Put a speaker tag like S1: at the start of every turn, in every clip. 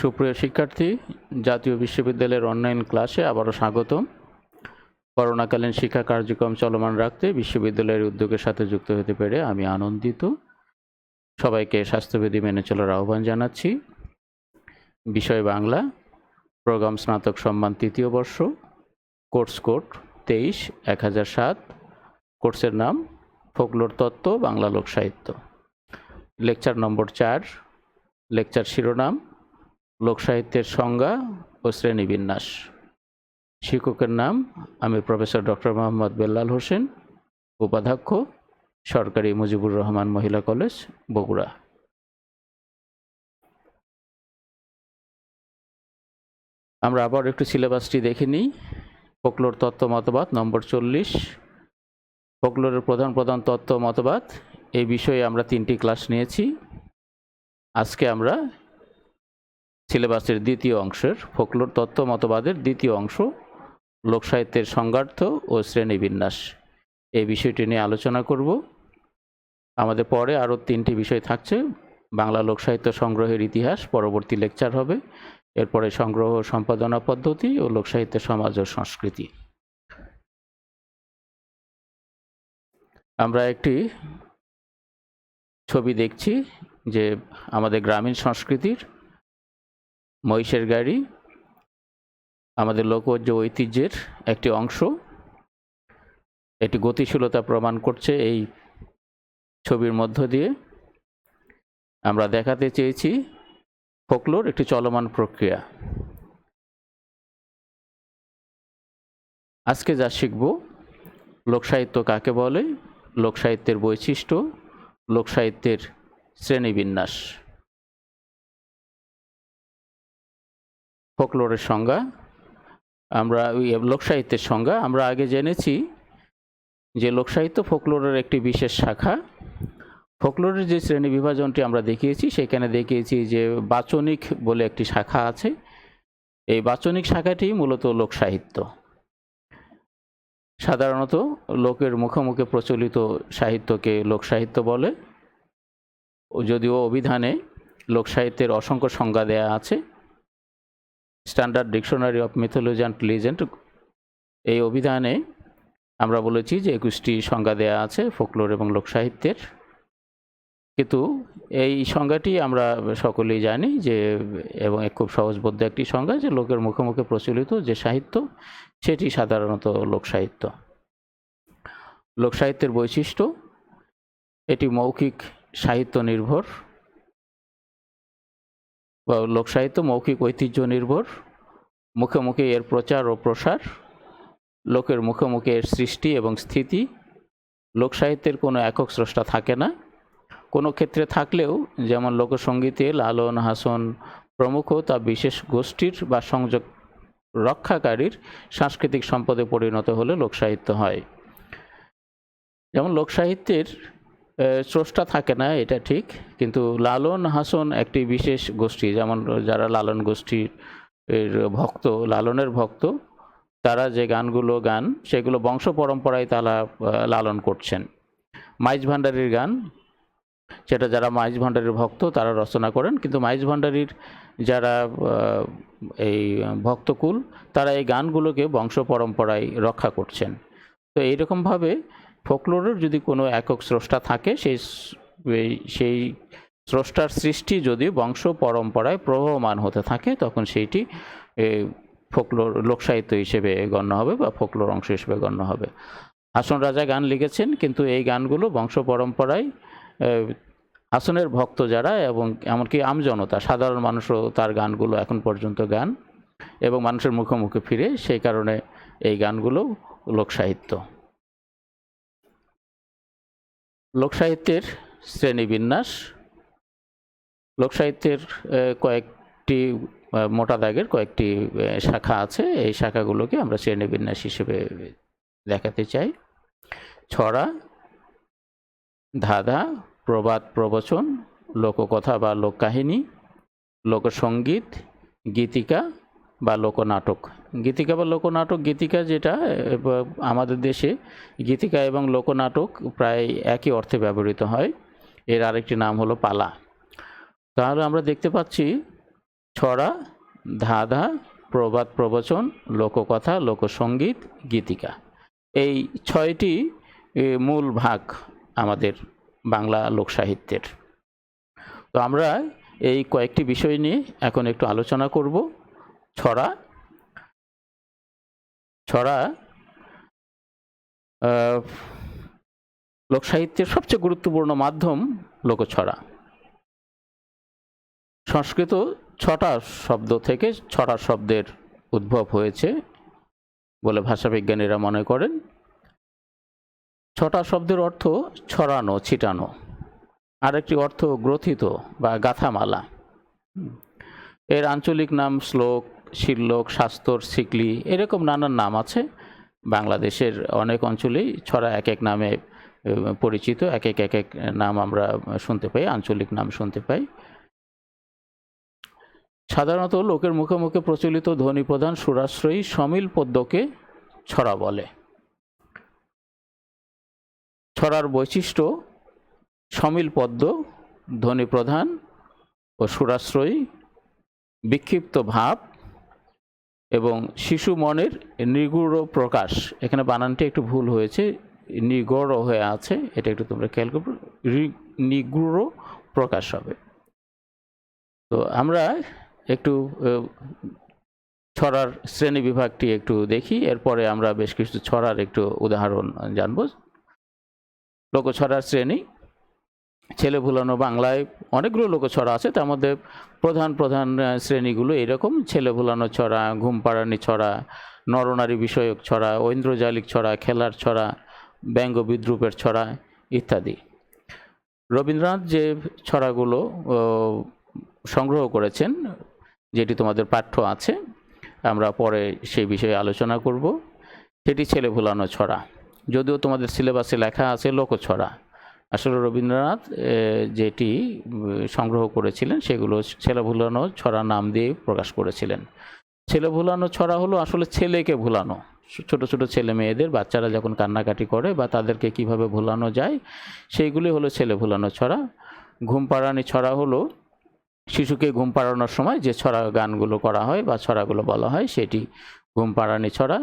S1: সুপ্রিয় শিক্ষার্থী, জাতীয় বিশ্ববিদ্যালয়ের অনলাইন ক্লাসে আবারও স্বাগতম। করোনাকালীন শিক্ষা কার্যক্রম চলমান রাখতে বিশ্ববিদ্যালয়ের উদ্যোগের সাথে যুক্ত হতে পেরে আমি আনন্দিত। সবাইকে স্বাস্থ্যবিধি মেনে চলার আহ্বান জানাচ্ছি। বিষয় বাংলা, প্রোগ্রাম স্নাতক সম্মান তৃতীয় বর্ষ, কোর্স কোড 23-1007। কোর্সের নাম ফোকলোর তত্ত্ব, বাংলা লোকসাহিত্য। Lecture number 4। লেকচার শিরোনাম লোকসাহিত্যের সংজ্ঞা ও শ্রেণীবিন্যাস। শিক্ষকের নাম আমি প্রফেসর ডক্টর মোহাম্মদ বেল্লাল হোসেন, উপাধ্যক্ষ, সরকারি মুজিবুর রহমান মহিলা কলেজ, বগুড়া। আমরা আবার একটু সিলেবাসটি দেখে নিই। ফোকলোর তত্ত্ব মতবাদ নম্বর 40। ফোকলোরের প্রধান প্রধান তত্ত্ব মতবাদ, এই বিষয়ে আমরা 3টি ক্লাস নিয়েছি। আজকে আমরা সিলেবাসের দ্বিতীয় অংশের ফোকলোর তত্ত্ব মতবাদের দ্বিতীয় অংশ লোকসাহিত্যের সংজ্ঞার্থ ও শ্রেণীবিন্যাস, এই বিষয়টি নিয়ে আলোচনা করব। আমাদের পরে আরও 3টি বিষয় থাকছে। বাংলা লোকসাহিত্য সংগ্রহের ইতিহাস পরবর্তী লেকচার হবে, এরপরে সংগ্রহ সম্পাদনা পদ্ধতি ও লোকসাহিত্যের সমাজ ও সংস্কৃতি। আমরা একটি ছবি দেখছি যে আমাদের গ্রামীণ সংস্কৃতির মহিষের গাড়ি আমাদের লোকজ ঐতিহ্যের একটি অংশ। এটি গতিশীলতা প্রমাণ করছে এই ছবির মধ্য দিয়ে। আমরা দেখাতে চেয়েছি ফোকলোর একটি চলমান প্রক্রিয়া। আজকে যা শিখব, লোকসাহিত্য কাকে বলে, লোকসাহিত্যের বৈশিষ্ট্য, লোকসাহিত্যের শ্রেণীবিন্যাস। ফোকলোরের সংজ্ঞা, আমরা লোকসাহিত্যের সংজ্ঞা আমরা আগে জেনেছি যে লোকসাহিত্য ফোকলোরের একটি বিশেষ শাখা। ফোকলোরের যে শ্রেণী বিভাজনটি আমরা দেখিয়েছি, সেখানে দেখিয়েছি যে বাচনিক বলে একটি শাখা আছে। এই বাচনিক শাখাটি মূলত লোকসাহিত্য। সাধারণত লোকের মুখে মুখে প্রচলিত সাহিত্যকে লোকসাহিত্য বলে, যদিও অভিধানে লোকসাহিত্যের অসংখ্য সংজ্ঞা দেয়া আছে। Standard dictionary of mythology and legend, এই অভিধানে আমরা বলেছি যে 21টি সংজ্ঞা দেয়া আছে ফোকলোর এবং লোকসাহিত্যের। কিন্তু এই সংজ্ঞাটি আমরা সকলেই জানি যে, এবং খুব সহজবোধ্য একটি সংজ্ঞা, যে লোকের মুখে মুখে প্রচলিত যে সাহিত্য সেটি সাধারণত লোকসাহিত্য। লোকসাহিত্যের বৈশিষ্ট্য, এটি মৌখিক সাহিত্য নির্ভর, বা লোকসাহিত্য মৌখিক ঐতিহ্য নির্ভর। মুখে মুখে এর প্রচার ও প্রসার, লোকের মুখে মুখে এর সৃষ্টি এবং স্থিতি। লোকসাহিত্যের কোনো একক স্রষ্টা থাকে না। কোনো ক্ষেত্রে থাকলেও, যেমন লোকসঙ্গীতে লালন, হাসন প্রমুখ, তা বিশেষ গোষ্ঠীর বা সংযোগ রক্ষাকারীর সাংস্কৃতিক সম্পদে পরিণত হলে লোকসাহিত্য হয়। যেমন লোকসাহিত্যের স্রষ্টা থাকে না, এটা ঠিক, কিন্তু লালন হাসন একটি বিশেষ গোষ্ঠী। যেমন যারা লালন গোষ্ঠীর ভক্ত, লালনের ভক্ত, তারা যে গানগুলো গান, সেগুলো বংশ পরম্পরায় তারা লালন করছেন। মাইজ ভান্ডারীর গান, সেটা যারা মাইজ ভান্ডারীর ভক্ত তারা রচনা করেন, কিন্তু মাইজ ভান্ডারীর যারা এই ভক্তকুল, তারা এই গানগুলোকে বংশ পরম্পরায় রক্ষা করছেন। তো এইরকমভাবে ফোকলোরের যদি কোনো একক স্রষ্টা থাকে, সেই স্রষ্টার সৃষ্টি যদি বংশ পরম্পরায় প্রবহমান হতে থাকে, তখন সেইটি ফোকলোর লোকসাহিত্য হিসেবে গণ্য হবে বা ফোকলোর অংশ হিসেবে গণ্য হবে। হাসন রাজা গান লিখেছেন, কিন্তু এই গানগুলো বংশ পরম্পরায় হাসনের ভক্ত যারা, এবং এমনকি আমজনতা, সাধারণ মানুষও তার গানগুলো এখন পর্যন্ত গান এবং মানুষের মুখে মুখে ফিরে, সেই কারণে এই গানগুলো লোকসাহিত্য। লোকসাহিত্যের শ্রেণীবিন্যাস, লোকসাহিত্যের কয়েকটি মোটা দাগের কয়েকটি শাখা আছে। এই শাখাগুলোকে আমরা শ্রেণীবিন্যাস হিসেবে দেখাতে চাই। ছড়া, ধাঁধা, প্রবাদ প্রবচন, লোককথা বা লোককাহিনী, লোকসঙ্গীত, গীতিকা বা লোকনাটক। গীতিকা বা লোকনাটক, গীতিকা যেটা আমাদের দেশে গীতিকা এবং লোকনাটক প্রায় একই অর্থে ব্যবহৃত হয়। এর আরেকটি নাম হলো পালা। তাহলে আমরা দেখতে পাচ্ছি ছড়া, ধাঁধা, প্রবাদ প্রবচন, লোককথা, লোকসঙ্গীত, গীতিকা। এই 6টি মূল ভাগ আমাদের বাংলা লোকসাহিত্যের। তো আমরা এই কয়েকটি বিষয় নিয়ে এখন একটু আলোচনা করব। ছড়া লোকসাহিত্যের সবচেয়ে গুরুত্বপূর্ণ মাধ্যম লোকছড়া। সংস্কৃত ছটা শব্দ থেকে ছড়া শব্দের উদ্ভব হয়েছে বলে ভাষাবিজ্ঞানীরা মনে করেন। ছটা শব্দের অর্থ ছড়ানো, ছিটানো। আরেকটি অর্থ গ্রথিত বা গাথামালা। এর আঞ্চলিক নাম শ্লোক, শিল্লক, শাস্তর, সিকলি, এরকম নানান নাম আছে। বাংলাদেশের অনেক অঞ্চলেই ছড়া এক এক নামে পরিচিত, এক এক নাম আমরা শুনতে পাই, আঞ্চলিক নাম শুনতে পাই। সাধারণত লোকের মুখে মুখে প্রচলিত ধ্বনি প্রধান সুরাশ্রয়ী সমিল পদ্যকে ছড়া বলে। ছড়ার বৈশিষ্ট্য সমিল পদ্য, ধ্বনি প্রধান ও সুরাশ্রয়ী, বিক্ষিপ্ত ভাব এবং শিশু মনের নিগূঢ় প্রকাশ। এখানে বানানটি একটু ভুল হয়েছে, নিগূঢ় হয়ে আছে, এটা একটু তোমরা খেয়াল করবে, নিগূঢ় প্রকাশ হবে। তো আমরা একটু ছড়ার শ্রেণী বিভাগটি একটু দেখি, এরপরে আমরা বেশ কিছু ছড়ার একটু উদাহরণ জানব। লোকছড়ার শ্রেণী। ছেলে ভুলানো বাংলায় অনেকগুলো লোকছড়া আছে, তার মধ্যে প্রধান প্রধান শ্রেণীগুলো এরকম: ছেলে ভুলানো ছড়া, ঘুম পাড়ানি ছড়া, নরনারী বিষয়ক ছড়া, ঐন্দ্রজালিক ছড়া, খেলার ছড়া, ব্যঙ্গ বিদ্রূপের ছড়া ইত্যাদি। রবীন্দ্রনাথ যে ছড়াগুলো সংগ্রহ করেছেন, যেটি তোমাদের পাঠ্য আছে, আমরা পরে সেই বিষয়ে আলোচনা করব, সেটি ছেলে ভুলানো ছড়া। যদিও তোমাদের সিলেবাসে লেখা আছে লোকছড়া, আসলে রবীন্দ্রনাথ যেটি সংগ্রহ করেছিলেন সেগুলো ছেলে ভুলানো ছড়া নাম দিয়ে প্রকাশ করেছিলেন। ছেলে ভুলানো ছড়া হলো আসলে ছেলেকে ভুলানো, ছোট ছোট ছেলে মেয়েদের, বাচ্চারা যখন কান্নাকাটি করে বা তাদেরকে কিভাবে ভুলানো যায় সেইগুলি হলো ছেলে ভুলানো ছড়া। ঘুম পাড়ানি ছড়া হলো শিশুকে ঘুম পাড়ানোর সময় যে ছড়া গানগুলো করা হয় বা ছড়াগুলো বলা হয় সেটি ঘুম পাড়ানি ছড়া।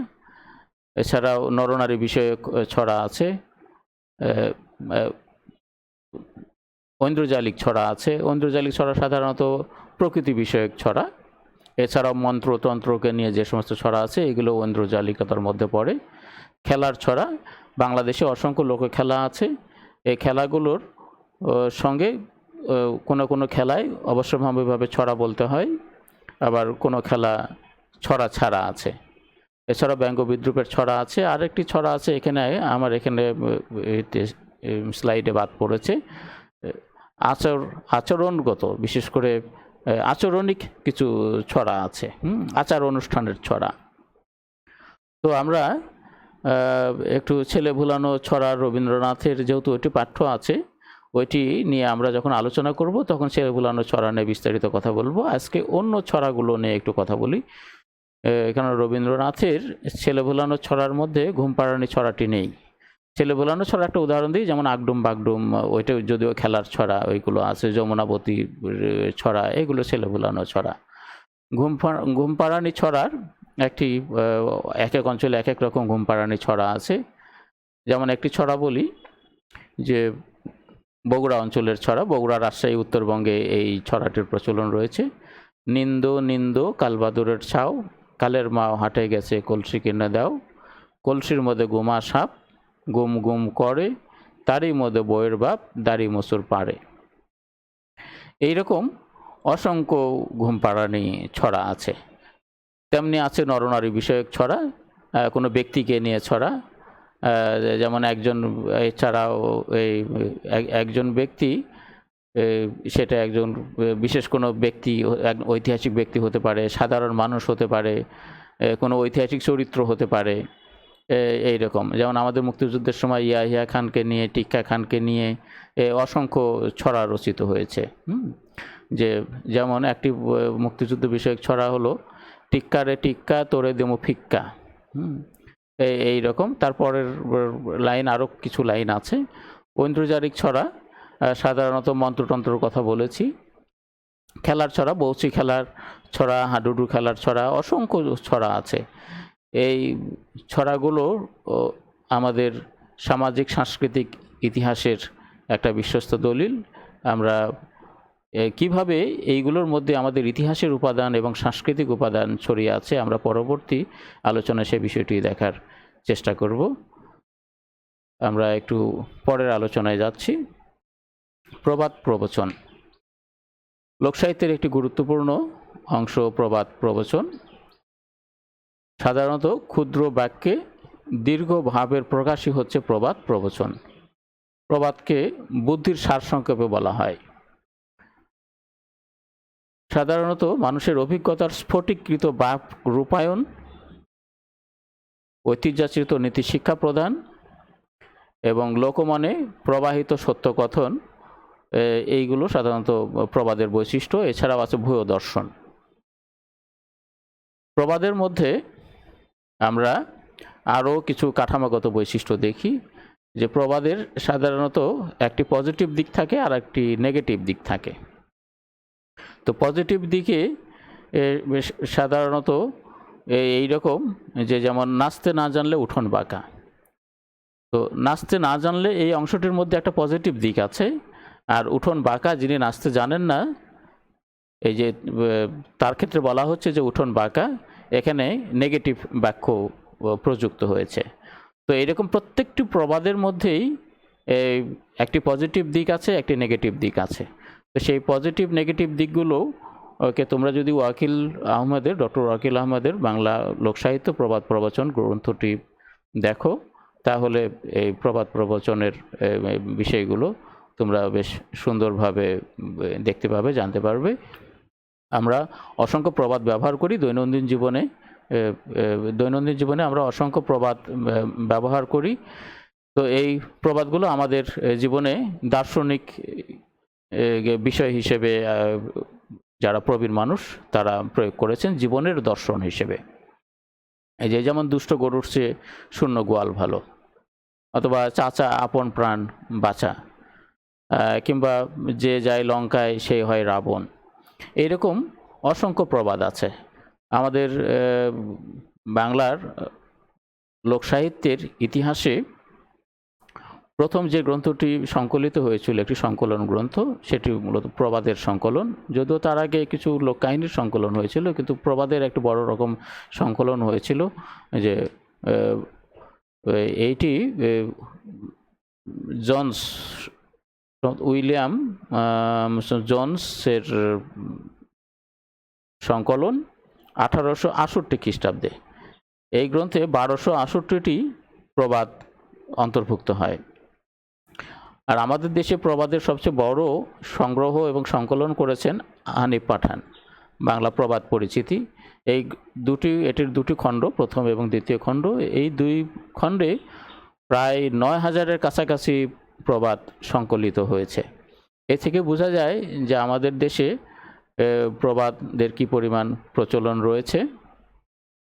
S1: এছাড়াও নরনারী বিষয়ক ছড়া আছে, ঐন্দ্রজালিক ছড়া আছে। ঐন্দ্রজালিক ছড়া সাধারণত প্রকৃতি বিষয়ক ছড়া। এছাড়াও মন্ত্রতন্ত্রকে নিয়ে যে সমস্ত ছড়া আছে এগুলো ঐন্দ্রজালিকতার মধ্যে পড়ে। খেলার ছড়া। বাংলাদেশে অসংখ্য লোক খেলা আছে, এই খেলাগুলোর সঙ্গে কোনো কোনো খেলায় অবশ্যম্ভাবীভাবে ছড়া বলতে হয়, আবার কোনো খেলা ছড়া ছাড়া আছে। এছাড়া ব্যঙ্গ বিদ্রূপের ছড়া আছে। আরেকটি ছড়া আছে এখানে, আমার এখানে স্লাইডে বাদ পড়েছে, আচরণগত, বিশেষ করে আচরণিক কিছু ছড়া আছে, আচার অনুষ্ঠানের ছড়া। তো আমরা একটু ছেলে ভুলানো ছড়া রবীন্দ্রনাথের যেহেতু ওইটি পাঠ্য আছে, ওইটি নিয়ে আমরা যখন আলোচনা করব তখন ছেলে ভুলানো ছড়া নিয়ে বিস্তারিত কথা বলবো। আজকে অন্য ছড়াগুলো নিয়ে একটু কথা বলি। এখানে রবীন্দ্রনাথের ছেলে ভুলানো ছড়ার মধ্যে ঘুম পাড়ানি ছড়াটি নেই। ছেলে ভুলানো ছড়া একটা উদাহরণ দিই, যেমন আগডুম বাগডুম, ওইটা যদিও খেলার ছড়া, ওইগুলো আছে। যমুনাবতী ছড়া, এগুলো ছেলে ভুলানো ছড়া। ঘুম পাড়ানি ছড়ার একটি এক এক অঞ্চলে এক এক রকম ঘুম পাড়ানি ছড়া আছে। যেমন একটি ছড়া বলি, যে বগুড়া অঞ্চলের ছড়া, বগুড়া, রাজশাহী, উত্তরবঙ্গে এই ছড়াটির প্রচলন রয়েছে। নিন্দো নিন্দো কালবাদুরের ছাও, কালের মাও হাটে গেছে কলসি কিনে দাও, কলসির মধ্যে গুমা সাপ, গুম গুম করে, তারই মধ্যে বইয়ের বাপ, দাড়ি মসুর পাড়ে। এইরকম অসংখ্য ঘুম পাড়ানি ছড়া আছে। তেমনি আছে নরনারী বিষয়ক ছড়া, কোনো ব্যক্তিকে নিয়ে ছড়া, যেমন একজন, এছাড়াও এই একজন ব্যক্তি, সেটা একজন বিশেষ কোনো ব্যক্তি, ঐতিহাসিক ব্যক্তি হতে পারে, সাধারণ মানুষ হতে পারে, কোনো ঐতিহাসিক চরিত্র হতে পারে। এইরকম, যেমন আমাদের মুক্তিযুদ্ধের সময় ইয়াহিয়া খানকে নিয়ে, টিক্কা খানকে নিয়ে অসংখ্য ছড়া রচিত হয়েছে। যে যেমন একটি মুক্তিযুদ্ধ বিষয়ক ছড়া হলো, টিক্কারে টিক্কা তোরে দেমো ফিক্কা। এইরকম তারপরের লাইন, আরও কিছু লাইন আছে। ঐন্দ্রজালিক ছড়া সাধারণত মন্ত্রতন্ত্রের কথা বলেছি। খেলার ছড়া, বৌচি খেলার ছড়া, হাডুডু খেলার ছড়া, অসংখ্য ছড়া আছে। এই ছড়াগুলো আমাদের সামাজিক সাংস্কৃতিক ইতিহাসের একটা বিশ্বস্ত দলিল। আমরা কিভাবে এইগুলোর মধ্যে আমাদের ইতিহাসের উপাদান এবং সাংস্কৃতিক উপাদান ছড়িয়ে আছে, আমরা পরবর্তী আলোচনায় সে বিষয়টি দেখার চেষ্টা করব। আমরা একটু পরের আলোচনায় যাচ্ছি। প্রবাদ প্রবচন লোকসাহিত্যের একটি গুরুত্বপূর্ণ অংশ। প্রবাদ প্রবচন সাধারণত ক্ষুদ্র বাক্যে দীর্ঘ ভাবের প্রকাশই হচ্ছে প্রবাদ প্রবচন। প্রবাদকে বুদ্ধির সারসংক্ষেপে বলা হয়। সাধারণত মানুষের অভিজ্ঞতার স্ফটিকৃত বাক রূপায়ণ, ঐতিহ্যাচিত নীতি শিক্ষা প্রদান এবং লোকমনে প্রবাহিত সত্যকথন, এইগুলো সাধারণত প্রবাদের বৈশিষ্ট্য। এছাড়াও আছে ভূয় দর্শন। প্রবাদের মধ্যে আমরা আরও কিছু কাঠামোগত বৈশিষ্ট্য দেখি, যে প্রবাদের সাধারণত একটি পজিটিভ দিক থাকে আর একটি নেগেটিভ দিক থাকে। তো পজিটিভ দিকে সাধারণত এইরকম, যে যেমন নাচতে না জানলে উঠোন বাঁকা। তো নাচতে না জানলে এই অংশটির মধ্যে একটা পজিটিভ দিক আছে, আর উঠোন বাঁকা, যিনি নাচতে জানেন না, এই যে তার ক্ষেত্রে বলা হচ্ছে যে উঠোন বাঁকা, এখানে নেগেটিভ বাক্য প্রযুক্ত হয়েছে। তো এইরকম প্রত্যেকটি প্রবাদের মধ্যেই একটি পজিটিভ দিক আছে, একটি নেগেটিভ দিক আছে। তো সেই পজিটিভ নেগেটিভ দিকগুলো তোমরা যদি ডক্টর ওয়াকিল আহমেদের বাংলা লোকসাহিত্য প্রবাদ প্রবচন গ্রন্থটি দেখো, তাহলে এই প্রবাদ প্রবচনের বিষয়গুলো তোমরা বেশ সুন্দরভাবে দেখতে পাবে, জানতে পারবে। আমরা অসংখ্য প্রবাদ ব্যবহার করি দৈনন্দিন জীবনে আমরা অসংখ্য প্রবাদ ব্যবহার করি। তো এই প্রবাদগুলো আমাদের জীবনে দার্শনিক বিষয় হিসেবে যারা প্রবীণ মানুষ তারা প্রয়োগ করেছেন জীবনের দর্শন হিসেবে। এই যে যেমন দুষ্ট গরুর চেয়ে শূন্য গোয়াল ভালো, অথবা চাচা আপন প্রাণ বাঁচা, কিংবা যে যায় লঙ্কায় সেই হয় রাবণ। এইরকম অসংখ্য প্রবাদ আছে। আমাদের বাংলার লোকসাহিত্যের ইতিহাসে প্রথম যে গ্রন্থটি সংকলিত হয়েছিল, একটি সংকলন গ্রন্থ, সেটি মূলত প্রবাদের সংকলন। যদিও তার আগে কিছু লোককাহিনীর সংকলন হয়েছিল, কিন্তু প্রবাদের একটি বড় রকম সংকলন হয়েছিল। যে এইটি উইলিয়াম জোন্সের সংকলন 1868 খ্রিস্টাব্দে। এই গ্রন্থে 1268টি প্রবাদ অন্তর্ভুক্ত হয়। আর আমাদের দেশে প্রবাদের সবচেয়ে বড় সংগ্রহ এবং সংকলন করেছেন হানিফ পাঠান, বাংলা প্রবাদ পরিচিতি। এটির দুটি খণ্ড, প্রথম এবং দ্বিতীয় খণ্ড। এই দুই খণ্ডে প্রায় 9000-এর কাছাকাছি প্রবাদ সংকলিত হয়েছে। এ থেকে বোঝা যায় যে আমাদের দেশে প্রবাদের কি পরিমাণ প্রচলন রয়েছে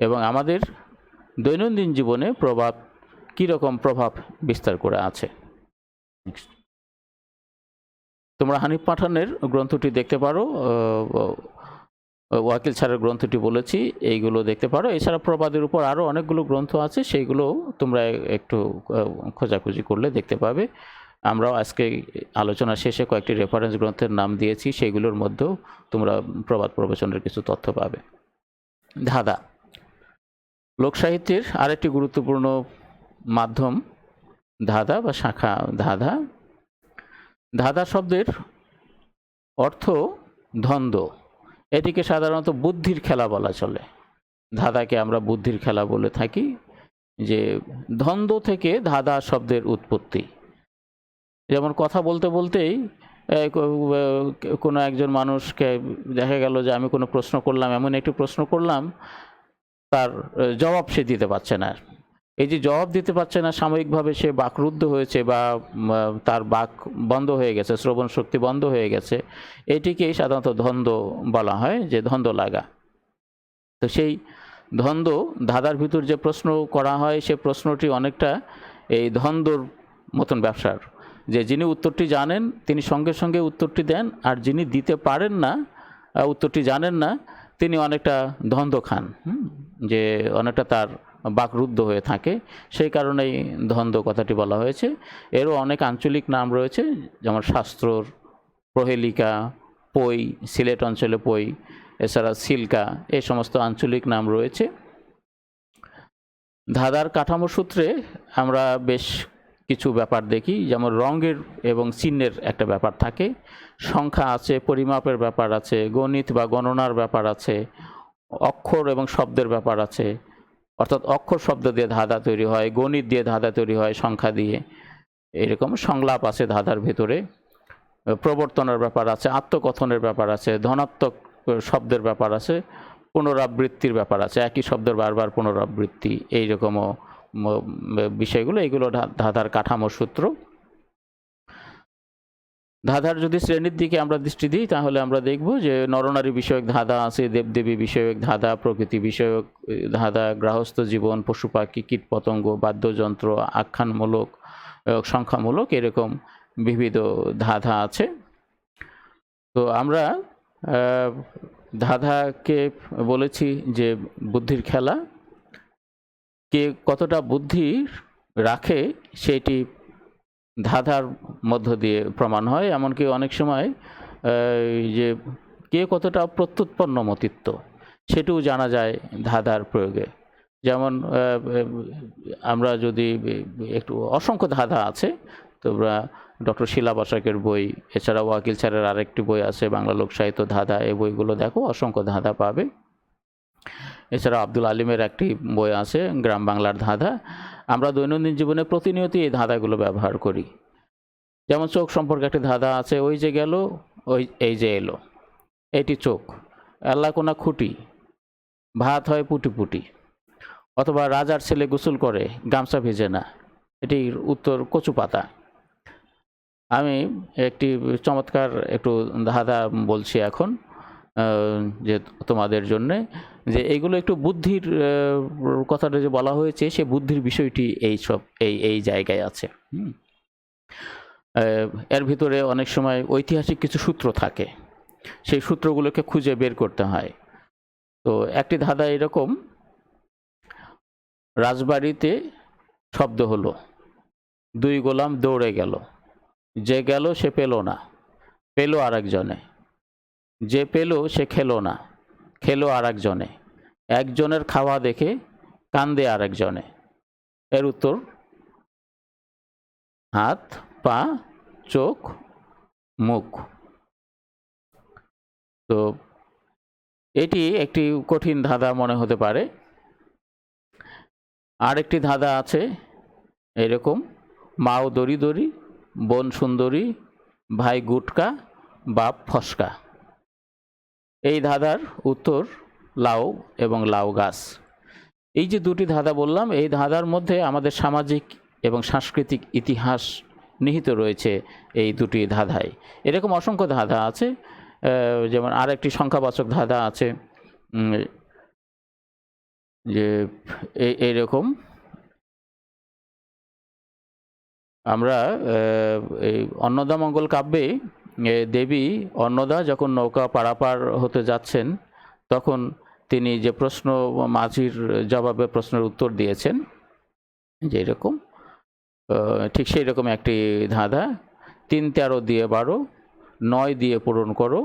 S1: এবং আমাদের দৈনন্দিন জীবনে প্রবাদ কী রকম প্রভাব বিস্তার করে আছে। তোমরা হানিফ পাঠানের গ্রন্থটি দেখতে পারো, ওয়াকিল স্যারের গ্রন্থটি বলেছি, এইগুলো দেখতে পারো। এছাড়া প্রবাদের উপর আরও অনেকগুলো গ্রন্থ আছে, সেইগুলো তোমরা একটু খোঁজাখুঁজি করলে দেখতে পাবে। আমরাও আজকে আলোচনা শেষে কয়েকটি রেফারেন্স গ্রন্থের নাম দিয়েছি, সেইগুলোর মধ্যেও তোমরা প্রবাদ প্রবচনের কিছু তথ্য পাবে। ধাঁধা লোকসাহিত্যের আরেকটি গুরুত্বপূর্ণ মাধ্যম, ধাঁধা বা শাখা। ধাঁধা শব্দের অর্থ দ্বন্দ্ব। এটিকে সাধারণত বুদ্ধির খেলা বলা চলে। ধাঁধাকে আমরা বুদ্ধির খেলা বলে থাকি, যে দ্বন্দ্ব থেকে ধাঁধা শব্দের উৎপত্তি। যেমন কথা বলতে বলতেই কোনো একজন মানুষকে দেখা গেল যে আমি কোনো প্রশ্ন করলাম, এমন একটি প্রশ্ন করলাম, তার জবাব সে দিতে পারছে না। এই যে জবাব দিতে পারছে না, সাময়িকভাবে সে বাকরুদ্ধ হয়েছে বা তার বাক বন্ধ হয়ে গেছে, শ্রবণ শক্তি বন্ধ হয়ে গেছে, এটিকেই সাধারণত দ্বন্দ্ব বলা হয়, যে দ্বন্দ্ব লাগা। তো সেই দ্বন্দ্ব, ধাঁধার ভিতর যে প্রশ্ন করা হয়, সে প্রশ্নটি অনেকটা এই দ্বন্দ্বর মতন ব্যবসার, যে যিনি উত্তরটি জানেন তিনি সঙ্গে সঙ্গে উত্তরটি দেন, আর যিনি দিতে পারেন না উত্তরটি জানেন না, তিনি অনেকটা ধন্দ খান, যে অনেকটা তার বাকরুদ্ধ হয়ে থাকে, সেই কারণেই ধন্দ কথাটি বলা হয়েছে। এরও অনেক আঞ্চলিক নাম রয়েছে, যেমন শাস্ত্রর, প্রহেলিকা, পই, সিলেট অঞ্চলে পই, এছাড়া সিল্কা, এই সমস্ত আঞ্চলিক নাম রয়েছে। ধাঁধার কাঠামো সূত্রে আমরা বেশ কিছু ব্যাপার দেখি, যেমন রঙের এবং চিহ্নের একটা ব্যাপার থাকে, সংখ্যা আছে, পরিমাপের ব্যাপার আছে, গণিত বা গণনার ব্যাপার আছে, অক্ষর এবং শব্দের ব্যাপার আছে, অর্থাৎ অক্ষর শব্দ দিয়ে ধাঁধা তৈরি হয়, গণিত দিয়ে ধাঁধা তৈরি হয়, সংখ্যা দিয়ে, এরকম সংলাপ আছে ধাঁধার ভেতরে, প্রবর্তনের ব্যাপার আছে, আত্মকথনের ব্যাপার আছে, ধনাত্মক শব্দের ব্যাপার আছে, পুনরাবৃত্তির ব্যাপার আছে, একই শব্দের বারবার পুনরাবৃত্তি, এইরকমও বিষয়গুলো, এগুলো ধাঁধার কাঠামো সূত্র। ধাঁধার যদি শ্রেণীর দিকে আমরা দৃষ্টি দিই, তাহলে আমরা দেখব যে নরনারী বিষয়ক ধাঁধা আছে, দেবদেবী বিষয়ক ধাঁধা, প্রকৃতি বিষয়ক ধাঁধা, গৃহস্থ জীবন, পশু পাখি, কীটপতঙ্গ, বাদ্যযন্ত্র, আখ্যানমূলক, সংখ্যামূলক, এরকম বিবিধ ধাঁধা আছে। তো আমরা ধাঁধাকে বলেছি যে বুদ্ধির খেলা, কে কতটা বুদ্ধি রাখে সেটি ধাঁধার মধ্য দিয়ে প্রমাণ হয়। এমনকি অনেক সময় যে কে কতটা প্রত্যুৎপন্ন মতিত্ব সেটিও জানা যায় ধাঁধার প্রয়োগে। যেমন আমরা যদি একটু, অসংখ্য ধাঁধা আছে, তোমরা ডক্টর শিলা বসাকের বই, এছাড়া ওয়াকিল স্যারের আরেকটি বই আছে বাংলা লোকসাহিত্য ধাঁধা, এই বইগুলো দেখো, অসংখ্য ধাঁধা পাবে। এছাড়া আব্দুল আলিমের একটি বই আছে গ্রাম বাংলার ধাঁধা। আমরা দৈনন্দিন জীবনে প্রতিনিয়ত এই ধাঁধাগুলো ব্যবহার করি। যেমন চোখ সম্পর্কে একটি ধাঁধা আছে, ওই যে গেল, ওই এই যে এলো, এটি চোখ, আল্লাহ কোনা খুঁটি, ভাত হয় পুটি পুটি, অথবা রাজার ছেলে গোসল করে গামছা ভেজে না, এটির উত্তর কচু পাতা। আমি একটি চমৎকার একটু ধাঁধা বলছি এখন, যে তোমাদের জন্যে, যে এইগুলো একটু বুদ্ধির কথাটা যে বলা হয়েছে, সে বুদ্ধির বিষয়টি এই জায়গায় আছে। এর ভিতরে অনেক সময় ঐতিহাসিক কিছু সূত্র থাকে, সেই সূত্রগুলোকে খুঁজে বের করতে হয়। তো একটি ধাঁধা এরকম, রাজবাড়িতে শব্দ হলো, দুই গোলাম দৌড়ে গেল, যে গেল সে পেল না, পেল আরেকজনে, যে পেল সে খেলো না, খেলো আরেকজনে, একজনের খাওয়া দেখে কান্দে আরেকজনে। এর উত্তর হাত, পা, চোখ, মুখ। তো এটি একটি কঠিন ধাঁধা মনে হতে পারে। আরেকটি ধাঁধা আছে এরকম, মাও দড়ি দড়ি, বোন সুন্দরী, ভাই গুটকা, বাপ ফসকা। এই ধাঁধার উত্তর লাউ এবং লাউ গাছ। এই যে দুটি ধাঁধা বললাম, এই ধাঁধার মধ্যে আমাদের সামাজিক এবং সাংস্কৃতিক ইতিহাস নিহিত রয়েছে এই দুটি ধাঁধায়। এরকম অসংখ্য ধাঁধা আছে। যেমন আরেকটি সংখ্যাবাচক ধাঁধা আছে, যে এইরকম, আমরা এই অন্নদামঙ্গল কাব্যে দেবী অন্নদা যখন নৌকা পারাপার হতে যাচ্ছেন, তখন তিনি যে প্রশ্ন, মাঝির জবাবে প্রশ্নের উত্তর দিয়েছেন, যে এরকম, ঠিক সেই রকম একটি ধাঁধা, 3 13 দিয়ে 12, 9 দিয়ে পূরণ করো,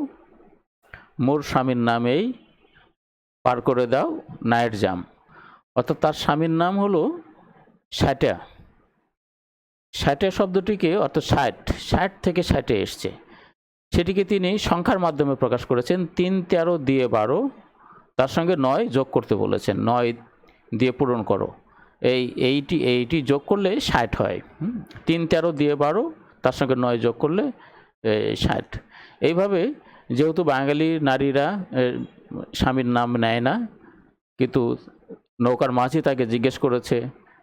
S1: মোর স্বামীর নামেই পার করে দাও নায়ের জাম। অর্থাৎ তার স্বামীর নাম হলো ষাটা। ষাটে শব্দটিকে, অর্থাৎ 60 থেকে 60 এসছে, সেটিকে তিনি সংখ্যার মাধ্যমে প্রকাশ করেছেন। 3 13 দিয়ে 12, তার সঙ্গে 9 যোগ করতে বলেছেন, 9 দিয়ে পূরণ করো, এইটি যোগ করলে 60 হয়। 3 13 দিয়ে 12, তার সঙ্গে 9 যোগ করলে 60। এইভাবে, যেহেতু বাঙালি নারীরা স্বামীর নাম নেয় না, কিন্তু নৌকার মাঝি তাকে জিজ্ঞেস করেছে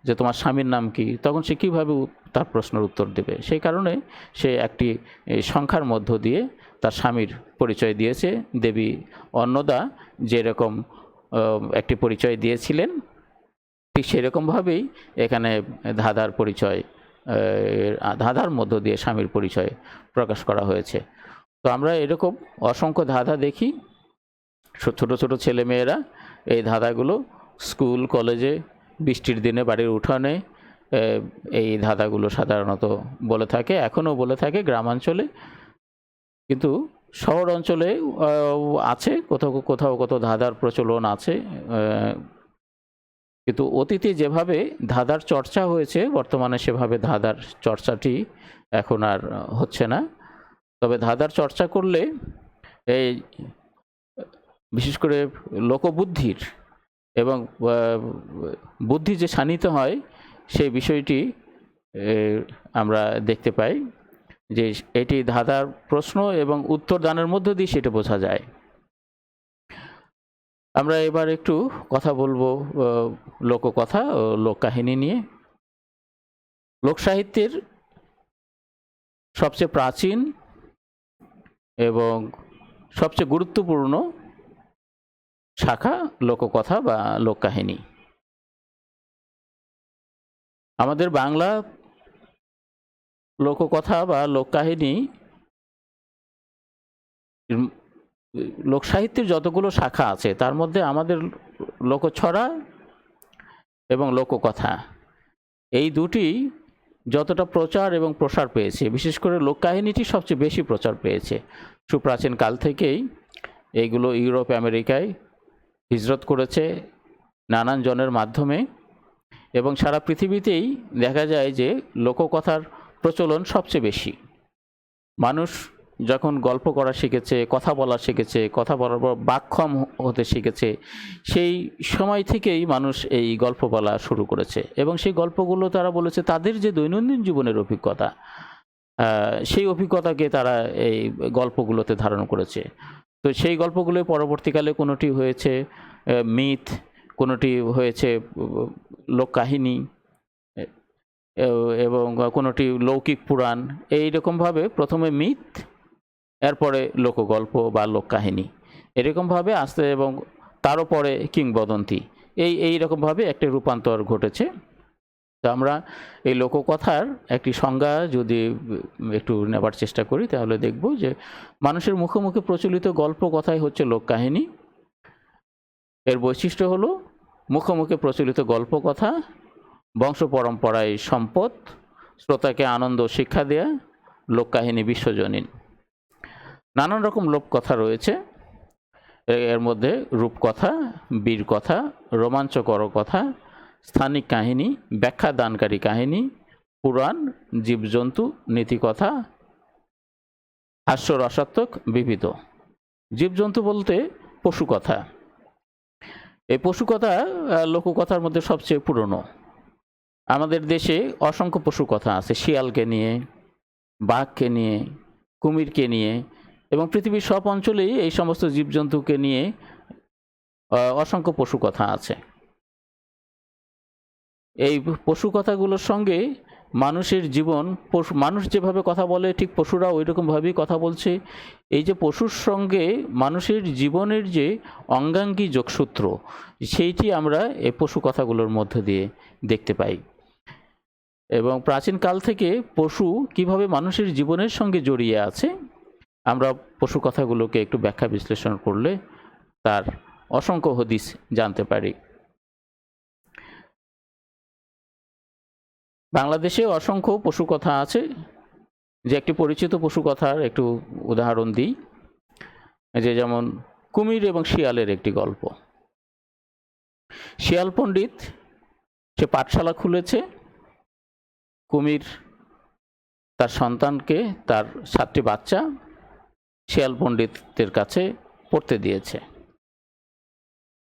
S1: যে তোমার স্বামীর নাম কি, তখন সে কীভাবে তার প্রশ্নের উত্তর দেবে, সেই কারণে সে একটি সংখ্যার মধ্য দিয়ে তার স্বামীর পরিচয় দিয়েছে। দেবী অন্নদা যেরকম একটি পরিচয় দিয়েছিলেন, ঠিক সেরকমভাবেই এখানে ধাঁধার পরিচয়, ধাঁধার মধ্য দিয়ে স্বামীর পরিচয় প্রকাশ করা হয়েছে। তো আমরা এরকম অসংখ্য ধাঁধা দেখি, ছোট ছোট ছেলেমেয়েরা এই ধাঁধাগুলো স্কুল কলেজে বৃষ্টির দিনে বাড়ির উঠানে এই ধাঁধাগুলো সাধারণত বলে থাকে, এখনও বলে থাকে গ্রামাঞ্চলে, কিন্তু শহর অঞ্চলে আছে কোথাও কোথাও ধাঁধার প্রচলন আছে। কিন্তু অতীতে যেভাবে ধাঁধার চর্চা হয়েছে বর্তমানে সেভাবে ধাঁধার চর্চাটি এখন আর হচ্ছে না। তবে ধাঁধার চর্চা করলে এই বিশেষ করে লোকবুদ্ধির এবং বুদ্ধি যে শানিত হয় সেই বিষয়টি আমরা দেখতে পাই, যে এটি ধাঁধার প্রশ্ন এবং উত্তর দানের মধ্য দিয়ে সেটা বোঝা যায়। আমরা এবার একটু কথা বলবো লোককথা ও লোককাহিনী নিয়ে। লোকসাহিত্যের সবচেয়ে প্রাচীন এবং সবচেয়ে গুরুত্বপূর্ণ শাখা লোককথা বা লোককাহিনী। আমাদের বাংলা লোককথা বা লোককাহিনী লোকসাহিত্যের যতগুলো শাখা আছে তার মধ্যে আমাদের লোকছড়া এবং লোককথা এই দুটি যতটা প্রচার এবং প্রসার পেয়েছে, বিশেষ করে লোককাহিনীটি সবচেয়ে বেশি প্রচার পেয়েছে। সুপ্রাচীন কাল থেকেই এইগুলো ইউরোপ আমেরিকায় হিজরত করেছে নানান জনের মাধ্যমে, এবং সারা পৃথিবীতেই দেখা যায় যে লোককথার প্রচলন সবচেয়ে বেশি। মানুষ যখন গল্প করা শিখেছে, কথা বলা শিখেছে, কথা বলার পর বাকক্ষম হতে শিখেছে, সেই সময় থেকেই মানুষ এই গল্প বলা শুরু করেছে, এবং সেই গল্পগুলো তারা বলেছে তাদের যে দৈনন্দিন জীবনের অভিজ্ঞতা, সেই অভিজ্ঞতাকে তারা এই গল্পগুলোতে ধারণ করেছে। তো সেই গল্পগুলো পরবর্তীকালে কোনোটি হয়েছে মিথ, কোনোটি হয়েছে লোককাহিনী, এবং কোনোটি লৌকিক পুরাণ। এইরকমভাবে প্রথমে মিথ, এরপরে লোকগল্প বা লোককাহিনী, এরকমভাবে আসতে, এবং তারও পরে কিংবদন্তি, এইরকমভাবে একটা রূপান্তর ঘটেছে। তো আমরা এই লোককথার একটি সংজ্ঞা যদি একটু নেবার চেষ্টা করি তাহলে দেখব যে মানুষের মুখে মুখে প্রচলিত গল্প কথাই হচ্ছে লোককাহিনী। এর বৈশিষ্ট্য হলো মুখে মুখে প্রচলিত গল্প কথা বংশ পরম্পরায় সম্পদ, শ্রোতাকে আনন্দ শিক্ষা দেয়া, লোককাহিনী বিশ্বজনীন। নানান রকম লোককথা রয়েছে, এর মধ্যে রূপকথা, বীর কথা, রোমাঞ্চকর কথা, স্থানিক কাহিনী, ব্যাখ্যা দানকারী কাহিনী, পুরাণ, জীবজন্তু, নীতিকথা, হাস্যরসাত্মক, বিবিধ। জীবজন্তু বলতে পশুকথা। এই পশুকথা লোককথার মধ্যে সবচেয়ে পুরনো। আমাদের দেশে অসংখ্য পশুকথা আছে, শিয়ালকে নিয়ে, বাঘকে নিয়ে, কুমিরকে নিয়ে, এবং পৃথিবীর সব অঞ্চলেই এই সমস্ত জীবজন্তুকে নিয়ে অসংখ্য পশুকথা আছে। এই পশুকথাগুলোর সঙ্গে মানুষের জীবন, মানুষ যেভাবে কথা বলে ঠিক পশুরা ওই রকমভাবেই কথা বলছে। এই যে পশুর সঙ্গে মানুষের জীবনের যে অঙ্গাঙ্গী যোগসূত্র, সেইটি আমরা এই পশুকথাগুলোর মধ্য দিয়ে দেখতে পাই। এবং প্রাচীনকাল থেকে পশু কিভাবে মানুষের জীবনের সঙ্গে জড়িয়ে আছে, আমরা পশু কথাগুলোকে একটু ব্যাখ্যা বিশ্লেষণ করলে তার অসংখ্য হদিস জানতে পারি। বাংলাদেশে অসংখ্য পশু কথা আছে। যে একটি পরিচিত পশু কথার একটু উদাহরণ দিই, যে যেমন কুমির এবং শিয়ালের একটি গল্প। শিয়াল পণ্ডিত সে পাঠশালা খুলেছে। কুমির তার সন্তানকে, তার 7টি বাচ্চা শিয়াল পণ্ডিতের কাছে পড়তে দিয়েছে।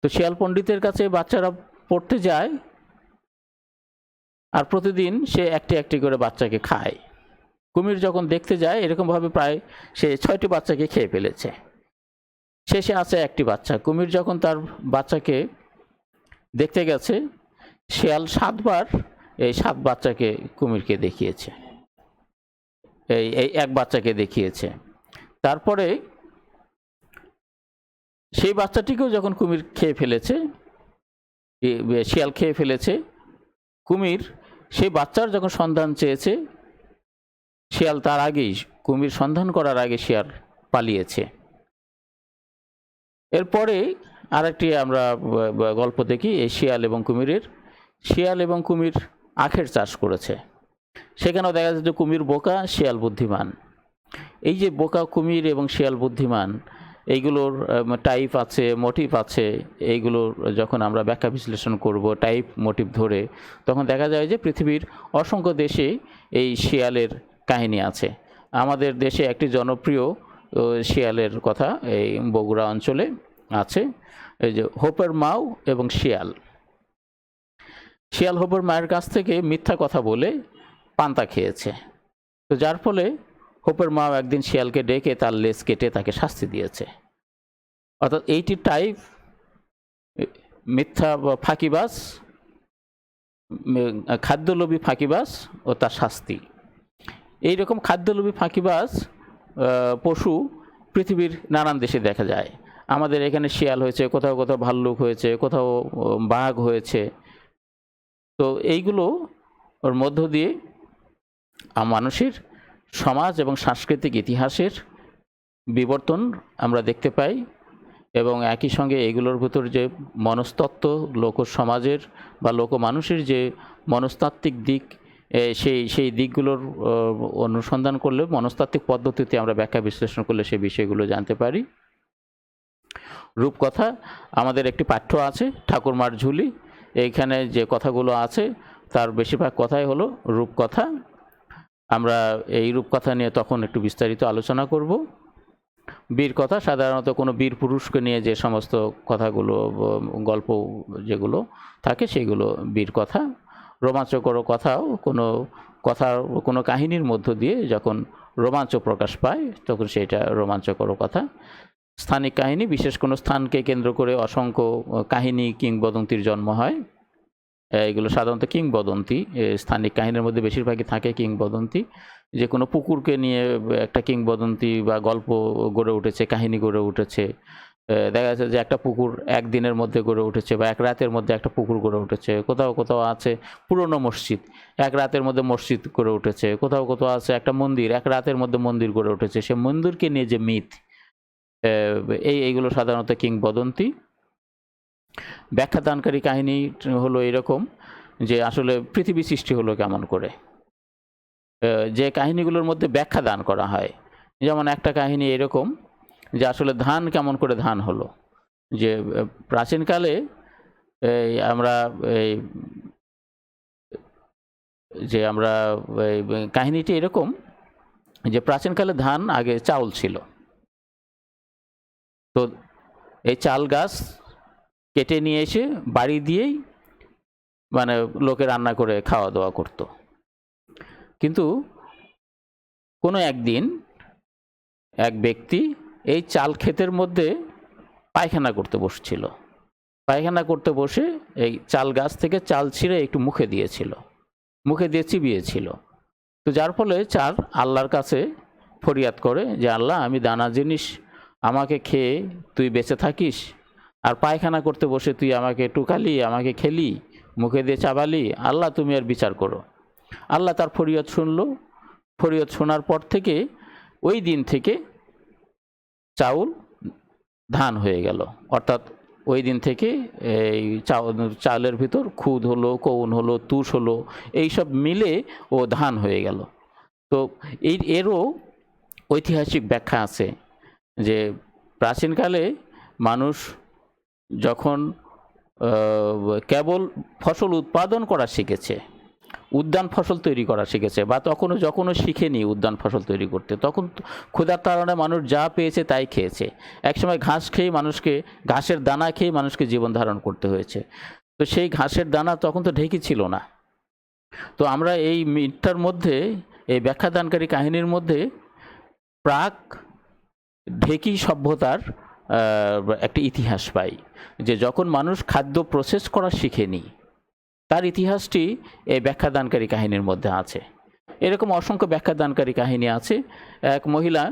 S1: তো শিয়াল পণ্ডিতের কাছে বাচ্চারা পড়তে যায়, আর প্রতিদিন সে একটি একটি করে বাচ্চাকে খায়। কুমির যখন দেখতে যায় এরকমভাবে প্রায় সে 6টি বাচ্চাকে খেয়ে ফেলেছে, শেষে আছে একটি বাচ্চা। কুমির যখন তার বাচ্চাকে দেখতে গেছে, শিয়াল 7 বার এই 7 বাচ্চাকে কুমিরকে দেখিয়েছে, এই এক বাচ্চাকে দেখিয়েছে। তারপরে সেই বাচ্চাটিকেও যখন কুমির খেয়ে ফেলেছে, শিয়াল খেয়ে ফেলেছে, কুমির সেই বাচ্চার যখন সন্ধান চেয়েছে, শিয়াল তার আগেই, কুমির সন্ধান করার আগে শিয়াল পালিয়েছে। এরপরে আরেকটি আমরা গল্প দেখি, এই শিয়াল এবং কুমিরের। শিয়াল এবং কুমির আখের চাষ করেছে। সেখানেও দেখা যাচ্ছে যে কুমির বোকা, শিয়াল বুদ্ধিমান। এই যে বোকা কুমির এবং শিয়াল বুদ্ধিমান, এইগুলোর টাইপ আছে, মোটিভ আছে। এইগুলোর যখন আমরা ব্যাখ্যা বিশ্লেষণ করব টাইপ মোটিভ ধরে, তখন দেখা যায় যে পৃথিবীর অসংখ্য দেশে এই শিয়ালের কাহিনী আছে। আমাদের দেশে একটি জনপ্রিয় শিয়ালের কথা এই বগুড়া অঞ্চলে আছে, এই যে হোপের মাও এবং শিয়াল। শিয়াল হোপের মায়ের কাছ থেকে মিথ্যা কথা বলে পান্তা খেয়েছে। তো যার ফলে হোপের মাও একদিন শিয়ালকে ডেকে তার লেজ কেটে তাকে শাস্তি দিয়েছে। অর্থাৎ এইটি টাইপ মিথ্যা বা ফাঁকিবাজ, খাদ্যলোভী ফাঁকিবাজ ও তার শাস্তি। এইরকম খাদ্যলোভী ফাঁকিবাজ পশু পৃথিবীর নানান দেশে দেখা যায়। আমাদের এখানে শিয়াল হয়েছে, কোথাও কোথাও ভাল্লুক হয়েছে, কোথাও বাঘ হয়েছে। তো এইগুলো ওর মধ্য দিয়ে মানুষের সমাজ এবং সাংস্কৃতিক ইতিহাসের বিবর্তন আমরা দেখতে পাই। এবং একই সঙ্গে এগুলোর ভিতর যে মনস্তত্ত্ব, লোক সমাজের বা লোক মানুষের যে মনস্তাত্ত্বিক দিক, সেই দিকগুলোর অনুসন্ধান করলে, মনস্তাত্ত্বিক পদ্ধতিতে আমরা ব্যাখ্যা বিশ্লেষণ করলে সেই বিষয়গুলো জানতে পারি। রূপকথা আমাদের একটি পাঠ্য আছে, ঠাকুরমার ঝুলি। এইখানে যে কথাগুলো আছে তার বেশিরভাগ কথাই হলো রূপকথা। আমরা এই রূপকথা নিয়ে তখন একটু বিস্তারিত আলোচনা করব। বীর কথা সাধারণত কোনো বীর পুরুষকে নিয়ে যে সমস্ত কথাগুলো, গল্প যেগুলো থাকে সেগুলো বীর কথা। রোমাঞ্চকর কথাও কোনো কাহিনীর মধ্য দিয়ে যখন রোমাঞ্চ প্রকাশ পায় তখন সেটা রোমাঞ্চকর কথা। স্থানিক কাহিনী, বিশেষ কোনো স্থানকে কেন্দ্র করে অসংখ্য কাহিনী কিংবদন্তির জন্ম হয়। এগুলো সাধারণত কিংবদন্তি, স্থানিক কাহিনীর মধ্যে বেশিরভাগই থাকে কিংবদন্তি। যে কোনো পুকুরকে নিয়ে একটা কিংবদন্তি বা গল্প গড়ে উঠেছে, কাহিনী গড়ে উঠেছে। দেখা যাচ্ছে যে একটা পুকুর একদিনের মধ্যে গড়ে উঠেছে বা এক রাতের মধ্যে একটা পুকুর গড়ে উঠেছে। কোথাও কোথাও আছে পুরনো মসজিদ, এক রাতের মধ্যে মসজিদ গড়ে উঠেছে। কোথাও কোথাও আছে একটা মন্দির, এক রাতের মধ্যে মন্দির গড়ে উঠেছে। সে মন্দিরকে নিয়ে যে মিথ, এইগুলো সাধারণত কিংবদন্তি। ব্যাখ্যাদানকারী কাহিনী হলো এরকম যে আসলে পৃথিবী সৃষ্টি হলো কেমন করে, যে কাহিনীগুলোর মধ্যে ব্যাখ্যা দান করা হয়। যেমন একটা কাহিনী এরকম যে আসলে ধান কেমন করে ধান হলো। যে প্রাচীনকালে আমরা কাহিনীটি এরকম যে প্রাচীনকালে ধান আগে চাউল ছিল। তো এই চাল গাছ কেটে নিয়ে এসে বাড়ি দিয়েই মানে লোকে রান্না করে খাওয়া দাওয়া করত। কিন্তু কোনো একদিন এক ব্যক্তি এই চাল ক্ষেতের মধ্যে পায়খানা করতে বসছিল। পায়খানা করতে বসে এই চাল গাছ থেকে চাল ছিঁড়ে একটু মুখে দিয়েছিল, মুখে দিয়ে চিবিয়েছিল। তো যার ফলে চাল আল্লাহর কাছে ফরিয়াদ করে যে আল্লাহ, আমি দানা জিনিস আমাকে খেয়ে তুই বেঁচে থাকিস, আর পায়খানা করতে বসে তুই আমাকে টুকালি, আমাকে খেলি, মুখে দিয়ে চাবালি। আল্লাহ, তুমি আর বিচার করো। আল্লাহ তার ফরিয়াদ শুনল। ফরিয়াদ শোনার পর থেকে ওই দিন থেকে চাউল ধান হয়ে গেল। অর্থাৎ ওই দিন থেকে এই চাউলের ভিতর খুদ হলো, কৌন হলো, তুষ হলো, এইসব মিলে ও ধান হয়ে গেল। তো এরও ঐতিহাসিক ব্যাখ্যা আছে যে প্রাচীনকালে মানুষ যখন কেবল ফসল উৎপাদন করা শিখেছে, উদ্যান ফসল তৈরি করা শিখেছে, বা যখনও শিখেনি উদ্যান ফসল তৈরি করতে, তখন ক্ষুধার তাড়নায় মানুষ যা পেয়েছে তাই খেয়েছে। একসময় ঘাসের দানা খেয়ে মানুষকে জীবন ধারণ করতে হয়েছে। তো সেই ঘাসের দানা তখন তো ঢেকি ছিল না। তো আমরা এই মিথটার মধ্যে, এই ব্যাখ্যাদানকারী কাহিনীর মধ্যে প্রাক ঢেকি সভ্যতার একটা ইতিহাস পাই, যে যখন মানুষ খাদ্য প্রসেস করা শিখেনি, তার ইতিহাসটি এই ব্যাখ্যাদানকারী কাহিনীর মধ্যে আছে। এরকম অসংখ্য ব্যাখ্যাদানকারী কাহিনী আছে। এক মহিলা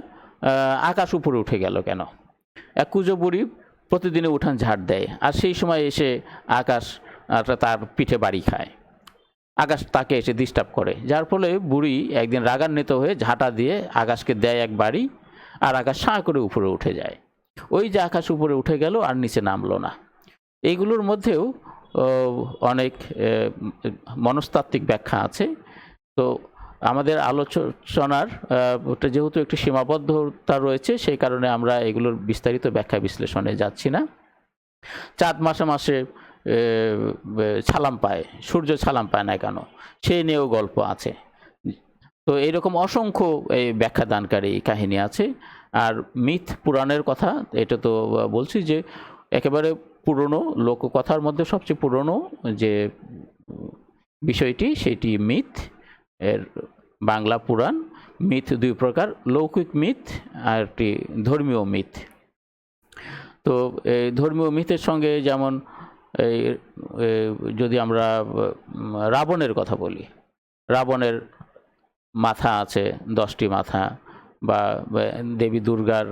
S1: আকাশ উপরে উঠে গেল কেন? এক কুজো বুড়ি প্রতিদিনে উঠান ঝাড় দেয়, আর সেই সময় এসে আকাশ তার পিঠে বাড়ি খায়। আকাশ তাকে এসে ডিস্টার্ব করে, যার ফলে বুড়ি একদিন রাগান্বিত হয়ে ঝাঁটা দিয়ে আকাশকে দেয় এক বাড়ি, আর আকাশ সাঁ করে উপরে উঠে যায়। ওই যে আকাশ উপরে উঠে গেল আর নিচে নামলো না। এইগুলোর মধ্যেও অনেক মনস্তাত্ত্বিক ব্যাখ্যা আছে। তো আমাদের আলোচনার ওটা যেহেতু একটু সীমাবদ্ধতা রয়েছে, সেই কারণে আমরা এগুলোর বিস্তারিত ব্যাখ্যা বিশ্লেষণে যাচ্ছি না। চাঁদ মাসে মাসে ছালাম পায়, সূর্য ছালাম পায় না কেন, সেই নিয়েও গল্প আছে। তো এইরকম অসংখ্য এই ব্যাখ্যা দানকারী কাহিনী আছে। আর মিথ পুরাণের কথা, এটা তো বলছি যে একেবারে পুরনো লোককথার মধ্যে সবচেয়ে পুরনো যে বিষয়টি, সেটি মিথ। এর বাংলা পুরাণ। মিথ দুই প্রকার, লৌকিক মিথ আর একটি ধর্মীয় মিথ। তো এই ধর্মীয় মিথের সঙ্গে যেমন এই যদি আমরা রাবণের কথা বলি, রাবণের মাথা আছে 10টি মাথা, বা দেবী দুর্গার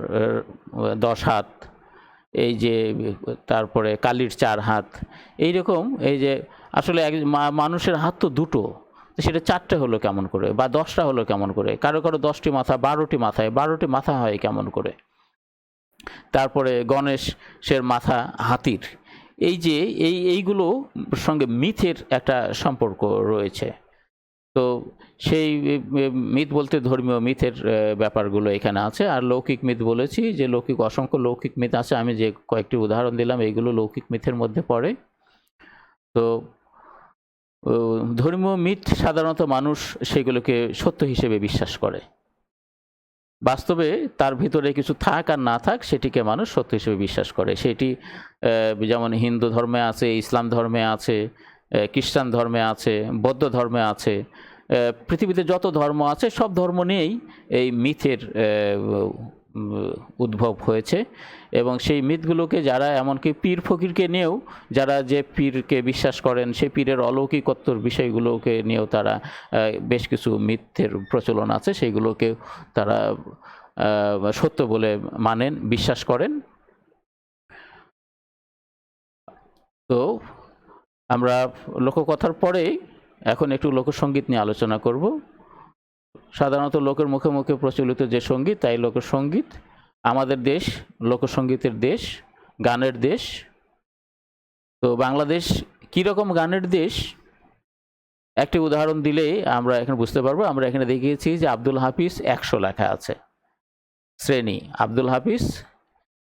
S1: 10 হাত, এই যে তারপরে কালীর 4 হাত, এইরকম। এই যে আসলে মানুষের হাত তো দুটো, সেটা 4টে হলো কেমন করে, বা 10টা হলো কেমন করে, কারো কারো 10টি মাথা, 12টি মাথায় 12টি মাথা হয় কেমন করে। তারপরে গণেশের মাথা হাতির। এই যে এইগুলো সঙ্গে মিথের একটা সম্পর্ক রয়েছে। তো সেই মিথ বলতে ধর্মীয় মিথের ব্যাপারগুলো এখানে আছে। আর লৌকিক মিথ বলেছি যে লৌকিক অসংখ্য লৌকিক মিথ আছে, আমি যে কয়েকটি উদাহরণ দিলাম এইগুলো লৌকিক মিথের মধ্যে পড়ে। তো ধর্মীয় মিথ সাধারণত মানুষ সেগুলোকে সত্য হিসেবে বিশ্বাস করে। বাস্তবে তার ভিতরে কিছু থাক আর না থাক, সেটিকে মানুষ সত্য হিসেবে বিশ্বাস করে। সেটি যেমন হিন্দু ধর্মে আছে, ইসলাম ধর্মে আছে, খ্রিস্টান ধর্মে আছে, বৌদ্ধ ধর্মে আছে, পৃথিবীতে যত ধর্ম আছে সব ধর্ম নিয়েই এই মিথের উদ্ভব হয়েছে। এবং সেই মিথগুলোকে যারা, এমনকি পীর ফকিরকে নিয়েও যারা যে পীরকে বিশ্বাস করেন, সেই পীরের অলৌকিকত্বর বিষয়গুলোকে নিয়েও তারা বেশ কিছু মিথ্যের প্রচলন আছে, সেইগুলোকে তারা সত্য বলে মানেন, বিশ্বাস করেন। তো আমরা লোককথার পরে এখন একটু লোকসঙ্গীত নিয়ে আলোচনা করব। সাধারণত লোকের মুখে মুখে প্রচলিত যে সঙ্গীত, তাই লোকসঙ্গীত। আমাদের দেশ লোকসঙ্গীতের দেশ, গানের দেশ। তো বাংলাদেশ কীরকম গানের দেশ, একটি উদাহরণ দিলেই আমরা এখানে বুঝতে পারবো। আমরা এখানে দেখিয়েছি যে আব্দুল হাফিজ 100 লেখা আছে, শ্রেণী আব্দুল হাফিজ,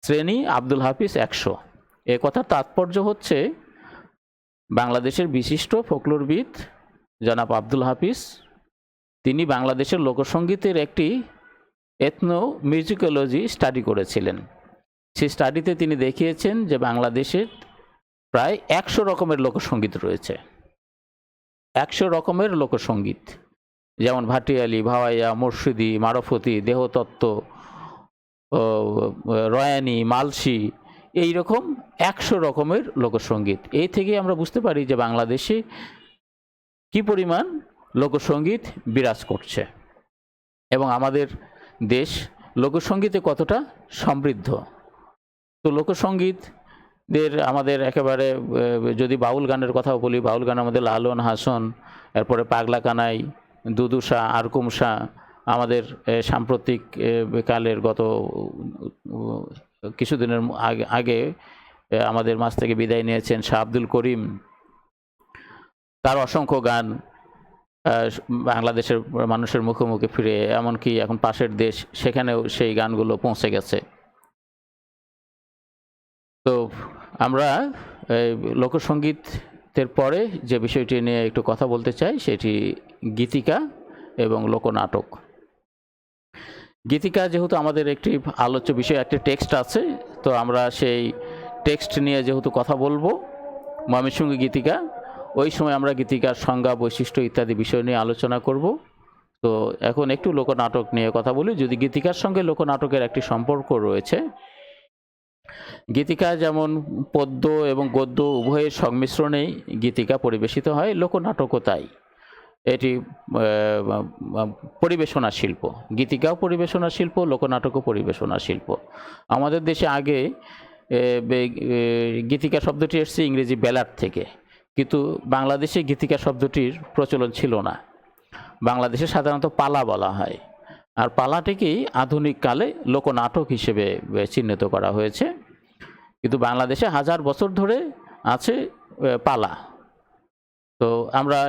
S1: শ্রেণী আব্দুল হাফিজ 100। এ কথার তাৎপর্য হচ্ছে বাংলাদেশের বিশিষ্ট ফোকলোরবিদ জনাব আব্দুল হাফিজ, তিনি বাংলাদেশের লোকসঙ্গীতের একটি এথনো মিউজিকোলজি স্টাডি করেছিলেন। সেই স্টাডিতে তিনি দেখিয়েছেন যে বাংলাদেশের প্রায় 100 রকমের লোকসঙ্গীত রয়েছে। 100 রকমের লোকসঙ্গীত, যেমন ভাটিয়ালি, ভাওয়াইয়া, মুর্শিদি, মারফতি, দেহতত্ত্ব, রয়ানি, মালসি, এই রকম 100 রকমের লোকসঙ্গীত। এই থেকে আমরা বুঝতে পারি যে বাংলাদেশে কি পরিমাণ লোকসঙ্গীত বিরাজ করছে এবং আমাদের দেশ লোকসঙ্গীতে কতটা সমৃদ্ধ। তো লোকসঙ্গীতদের আমাদের একেবারে, যদি বাউল গানের কথাও বলি, বাউল গান আমাদের লালন, হাসন, এরপরে পাগলা কানাই, দুদুসা, আরকুমসা, আমাদের সাম্প্রতিক কালের গত কিছুদিনের আগে আমাদের মাঝ থেকে বিদায় নিয়েছেন শাহ আব্দুল করিম, তার অসংখ্য গান বাংলাদেশের মানুষের মুখে মুখে ফিরে, এমনকি এখন পাশের দেশ সেখানেও সেই গানগুলো পৌঁছে গেছে। তো আমরা লোকসঙ্গীতের পরে যে বিষয়টি নিয়ে একটু কথা বলতে চাই, সেটি গীতিকা এবং লোকনাটক। গীতিকা যেহেতু আমাদের একটি আলোচ্য বিষয়, একটি টেক্সট আছে, তো আমরা সেই টেক্সট নিয়ে যেহেতু কথা বলবো, ময়মনসিংহ গীতিকা, ওই সময় আমরা গীতিকার সংজ্ঞা, বৈশিষ্ট্য ইত্যাদি বিষয় নিয়ে আলোচনা করব। তো এখন একটু লোকনাটক নিয়ে কথা বলি। যদি গীতিকার সঙ্গে লোকনাটকের একটি সম্পর্ক রয়েছে, গীতিকা যেমন পদ্য এবং গদ্য উভয়ের সংমিশ্রণেই গীতিকা পরিবেশিত হয়, লোকনাটকও তাই। এটি পরিবেশনা শিল্প, গীতিকাও পরিবেশনা শিল্প, লোকনাটকও পরিবেশনা শিল্প। আমাদের দেশে আগে গীতিকা শব্দটি এসেছে ইংরেজি ব্যালাড থেকে, কিন্তু বাংলাদেশে গীতিকা শব্দটির প্রচলন ছিল না। বাংলাদেশে সাধারণত পালা বলা হয়। আর পালাটিকেই আধুনিক কালে লোকনাটক হিসেবে চিহ্নিত করা হয়েছে। কিন্তু বাংলাদেশে হাজার বছর ধরে আছে পালা। তো আমরা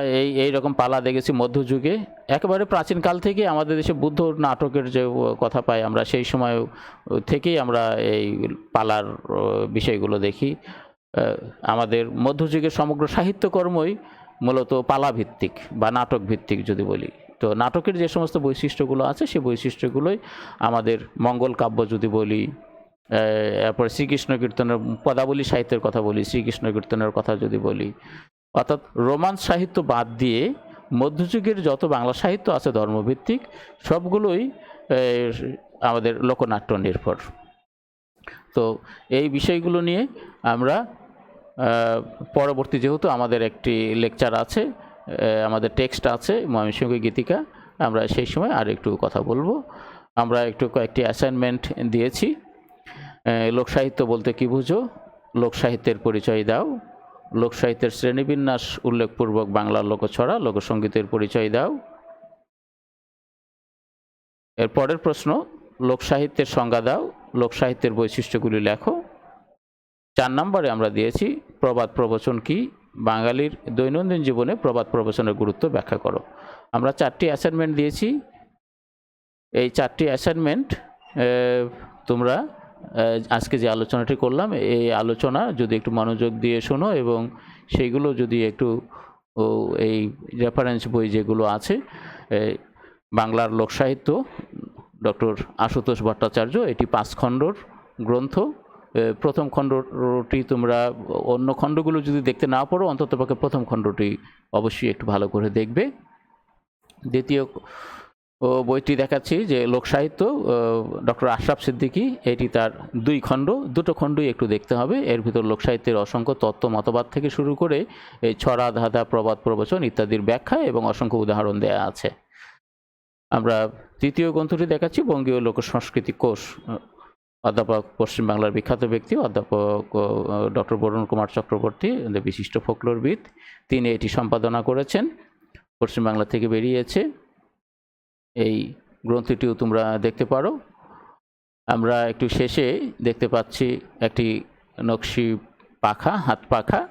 S1: এই রকম পালা দেখেছি মধ্যযুগে, একেবারে প্রাচীনকাল থেকে আমাদের দেশে বুদ্ধ নাটকের যে কথা পাই আমরা, সেই সময় থেকেই আমরা এই পালার বিষয়গুলো দেখি। আমাদের মধ্যযুগের সমগ্র সাহিত্যকর্মই মূলত পালা ভিত্তিক বা নাটক ভিত্তিক যদি বলি। তো নাটকের যে সমস্ত বৈশিষ্ট্যগুলো আছে সেই বৈশিষ্ট্যগুলোই আমাদের মঙ্গল কাব্য যদি বলি, এরপরে শ্রীকৃষ্ণ কীর্তনের পদাবলী সাহিত্যের কথা বলি, শ্রীকৃষ্ণ কীর্তনের কথা যদি বলি, অর্থাৎ রোমান্স সাহিত্য বাদ দিয়ে মধ্যযুগের যত বাংলা সাহিত্য আছে ধর্মভিত্তিক সবগুলোই আমাদের লোকনাট্য নির্ভর। তো এই বিষয়গুলো নিয়ে আমরা পরবর্তী, যেহেতু আমাদের একটি লেকচার আছে, আমাদের টেক্সট আছে ময়মনসিংহ গীতিকা, আমরা সেই সময় আর একটু কথা বলবো। আমরা একটু কয়েকটি অ্যাসাইনমেন্ট দিয়েছি। লোকসাহিত্য বলতে কী বুঝো, লোকসাহিত্যের পরিচয় দাও, লোকসাহিত্যের শ্রেণীবিন্যাস উল্লেখপূর্বক বাংলার লোকছড়া লোকসঙ্গীতের পরিচয় দাও। এর পরের প্রশ্ন, লোকসাহিত্যের সংজ্ঞা দাও, লোকসাহিত্যের বৈশিষ্ট্যগুলি লেখো। 4 নম্বরে আমরা দিয়েছি প্রবাদ প্রবচন কি, বাঙালির দৈনন্দিন জীবনে প্রবাদ প্রবচনের গুরুত্ব ব্যাখ্যা করো। আমরা 4টি অ্যাসাইনমেন্ট দিয়েছি। এই 4টি অ্যাসাইনমেন্ট তোমরা আজকে যে আলোচনাটি করলাম এই আলোচনা যদি একটু মনোযোগ দিয়ে শোনো এবং সেইগুলো যদি একটু এই রেফারেন্স বই যেগুলো আছে, বাংলার লোকসাহিত্য ডক্টর আশুতোষ ভট্টাচার্য, এটি 5 খণ্ডর গ্রন্থ। প্রথম খণ্ডটি তোমরা, অন্য খণ্ডগুলো যদি দেখতে না পারো অন্ততপক্ষে প্রথম খণ্ডটি অবশ্যই একটু ভালো করে দেখবে। দ্বিতীয় বইটি দেখাচ্ছি যে লোকসাহিত্য ডক্টর আশরাফ সিদ্দিকী, এটি তার 2 খণ্ড, দুটো খণ্ডই একটু দেখতে হবে। এর ভিতর লোকসাহিত্যের অসংখ্য তত্ত্ব মতবাদ থেকে শুরু করে এই ছড়া ধাঁধা প্রবাদ প্রবচন ইত্যাদির ব্যাখ্যা এবং অসংখ্য উদাহরণ দেয়া আছে। আমরা তৃতীয় গ্রন্থটি দেখাচ্ছি বঙ্গীয় লোকসংস্কৃতি কোষ, অধ্যাপক পশ্চিমবাংলার বিখ্যাত ব্যক্তি অধ্যাপক ডক্টর বরুণ কুমার চক্রবর্তী, বিশিষ্ট ফোকলোরবিদ, তিনি এটি সম্পাদনা করেছেন, পশ্চিমবাংলা থেকে বেরিয়েছে। এই গ্রন্থটিও তোমরা দেখতে পারো। আমরা একটু শেষে দেখতে পাচ্ছি একটি নকশি পাখা, হাত পাখা,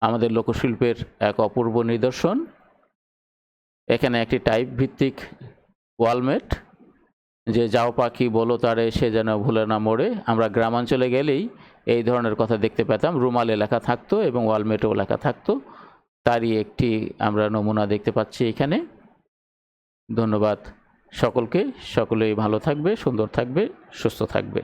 S1: আমাদের লোকশিল্পের এক অপূর্ব নিদর্শন। এখানে একটি টাইপ ভিত্তিক ওয়ালমেট, যে যাও পাখি বলো তারে সে যেন ভুলে না মোড়ে। আমরা গ্রামাঞ্চলে গেলেই এই ধরনের কথা দেখতে পেতাম, রুমালে লেখা থাকতো এবং ওয়ালমেটেও লেখা থাকতো। তারই একটি আমরা নমুনা দেখতে পাচ্ছি এখানে। ধন্যবাদ সকলকে, সকলেই ভালো থাকবে, সুন্দর থাকবে, সুস্থ থাকবে।